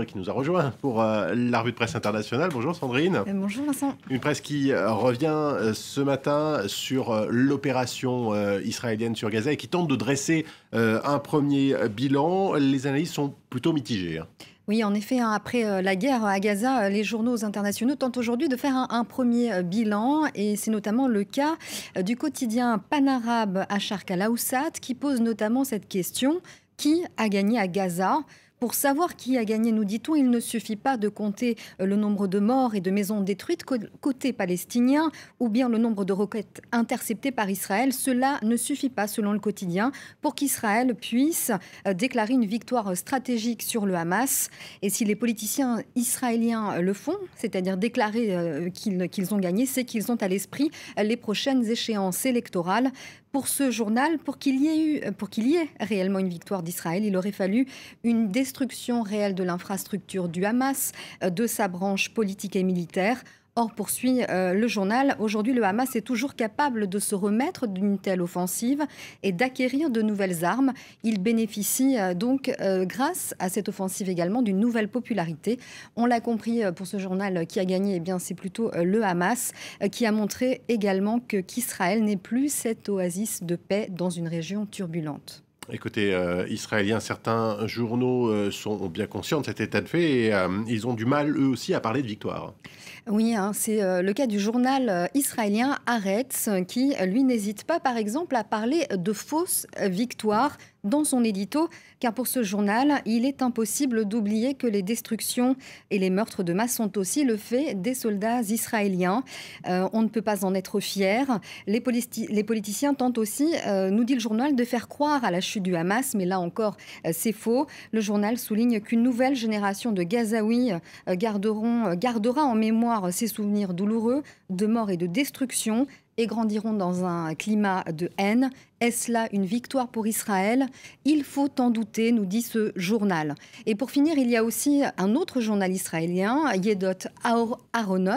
Qui nous a rejoint pour la revue de presse internationale. Bonjour Sandrine. Bonjour Vincent. Une presse qui revient ce matin sur l'opération israélienne sur Gaza et qui tente de dresser un premier bilan. Les analyses sont plutôt mitigées. Oui, en effet, après la guerre à Gaza, les journaux internationaux tentent aujourd'hui de faire un premier bilan. Et c'est notamment le cas du quotidien panarabe Asharq al-Awsat qui pose notamment cette question: qui a gagné à Gaza ? Pour savoir qui a gagné, nous dit-on, il ne suffit pas de compter le nombre de morts et de maisons détruites côté palestinien ou bien le nombre de roquettes interceptées par Israël. Cela ne suffit pas, selon le quotidien, pour qu'Israël puisse déclarer une victoire stratégique sur le Hamas. Et si les politiciens israéliens le font, c'est-à-dire déclarer qu'ils ont gagné, c'est qu'ils ont à l'esprit les prochaines échéances électorales. Pour ce journal, pour qu'il y ait réellement une victoire d'Israël, il aurait fallu une destruction réelle de l'infrastructure du Hamas, de sa branche politique et militaire. Or, poursuit le journal, aujourd'hui le Hamas est toujours capable de se remettre d'une telle offensive et d'acquérir de nouvelles armes. Il bénéficie donc, grâce à cette offensive également, d'une nouvelle popularité. On l'a compris pour ce journal, qui a gagné, eh bien, c'est plutôt le Hamas, qui a montré également qu'Israël n'est plus cette oasis de paix dans une région turbulente. Écoutez, israéliens, certains journaux sont bien conscients de cet état de fait et ils ont du mal, eux aussi, à parler de victoire. Oui, c'est le cas du journal israélien Haaretz qui, lui, n'hésite pas, par exemple, à parler de fausses victoires dans son édito, car pour ce journal, il est impossible d'oublier que les destructions et les meurtres de masse sont aussi le fait des soldats israéliens. On ne peut pas en être fier. Les politiciens tentent aussi, nous dit le journal, de faire croire à la chute du Hamas, mais là encore, c'est faux. Le journal souligne qu'une nouvelle génération de Gazaouis gardera en mémoire ces souvenirs douloureux de mort et de destruction et grandiront dans un climat de haine. Est-ce là une victoire pour Israël ? Il faut en douter, nous dit ce journal. Et pour finir, il y a aussi un autre journal israélien, Yedot Aharonot,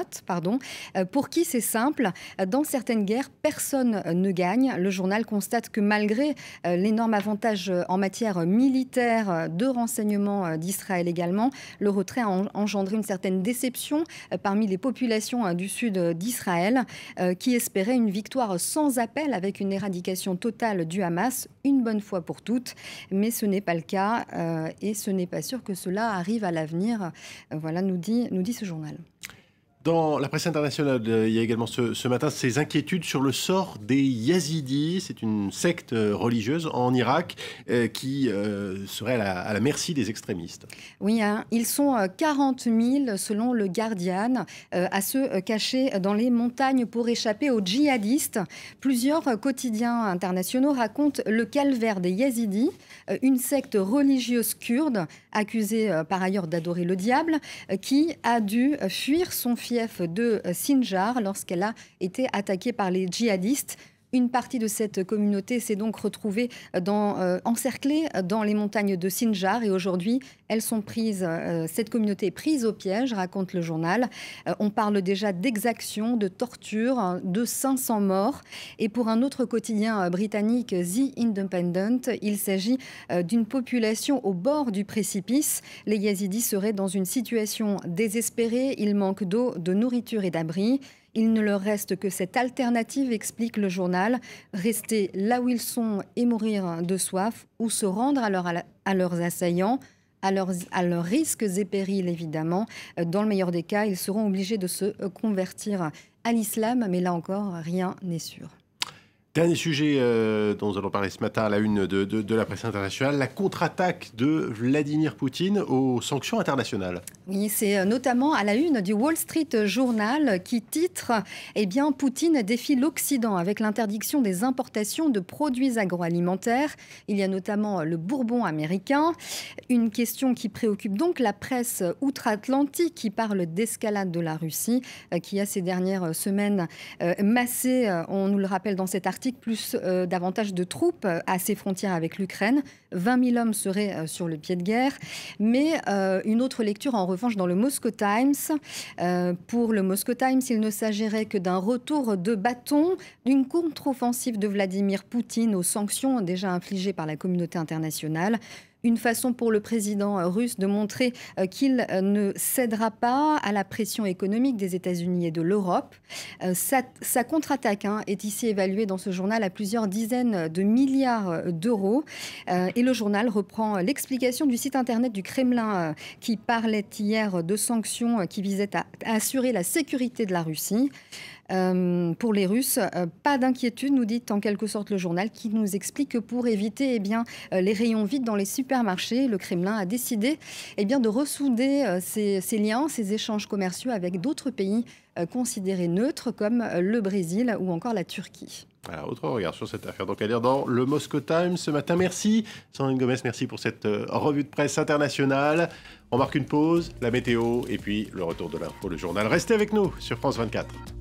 pour qui c'est simple. Dans certaines guerres, personne ne gagne. Le journal constate que malgré l'énorme avantage en matière militaire de renseignement d'Israël également, le retrait a engendré une certaine déception parmi les populations du sud d'Israël qui espéraient une victoire sans appel avec une éradication totale du Hamas, une bonne fois pour toutes. Mais ce n'est pas le cas et ce n'est pas sûr que cela arrive à l'avenir. Voilà, nous dit ce journal. Dans la presse internationale, il y a également ce matin ces inquiétudes sur le sort des Yazidis. C'est une secte religieuse en Irak qui serait à la merci des extrémistes. Oui, ils sont 40 000 selon le Guardian à se cacher dans les montagnes pour échapper aux djihadistes. Plusieurs quotidiens internationaux racontent le calvaire des Yazidis, une secte religieuse kurde accusée par ailleurs d'adorer le diable, qui a dû fuir son fief de Sinjar lorsqu'elle a été attaquée par les djihadistes. Une partie de cette communauté s'est donc retrouvée encerclée dans les montagnes de Sinjar et aujourd'hui, cette communauté est prise au piège, raconte le journal. On parle déjà d'exactions, de tortures, de 500 morts. Et pour un autre quotidien britannique, The Independent, il s'agit d'une population au bord du précipice. Les Yazidis seraient dans une situation désespérée. Il manque d'eau, de nourriture et d'abri. Il ne leur reste que cette alternative, explique le journal, rester là où ils sont et mourir de soif, ou se rendre à leurs assaillants, à leurs risques et périls évidemment. Dans le meilleur des cas, ils seront obligés de se convertir à l'islam, mais là encore, rien n'est sûr. Dernier sujet dont nous allons parler ce matin à la une de la presse internationale, la contre-attaque de Vladimir Poutine aux sanctions internationales. Oui, c'est notamment à la une du Wall Street Journal qui titre « Poutine défie l'Occident avec l'interdiction des importations de produits agroalimentaires ». Il y a notamment le bourbon américain. Une question qui préoccupe donc la presse outre-Atlantique qui parle d'escalade de la Russie qui a ces dernières semaines massé, on nous le rappelle dans cet article, davantage de troupes à ses frontières avec l'Ukraine. 20 000 hommes seraient sur le pied de guerre. Mais une autre lecture, en revanche, dans le Moscow Times. Pour le Moscow Times, il ne s'agirait que d'un retour de bâton, d'une contre-offensive de Vladimir Poutine aux sanctions déjà infligées par la communauté internationale. Une façon pour le président russe de montrer qu'il ne cédera pas à la pression économique des États-Unis et de l'Europe. Sa contre-attaque est ici évaluée dans ce journal à plusieurs dizaines de milliards d'euros. Et le journal reprend l'explication du site internet du Kremlin qui parlait hier de sanctions qui visaient à assurer la sécurité de la Russie. Pour les Russes, pas d'inquiétude, nous dit en quelque sorte le journal, qui nous explique que pour éviter les rayons vides dans les supermarchés, le Kremlin a décidé de ressouder ses liens, ses échanges commerciaux avec d'autres pays considérés neutres comme le Brésil ou encore la Turquie. Voilà, autre regard sur cette affaire. Donc à lire dans le Moscow Times ce matin. Merci Sandrine Gomez, merci pour cette revue de presse internationale. On marque une pause, la météo et puis le retour de l'info, le journal. Restez avec nous sur France 24.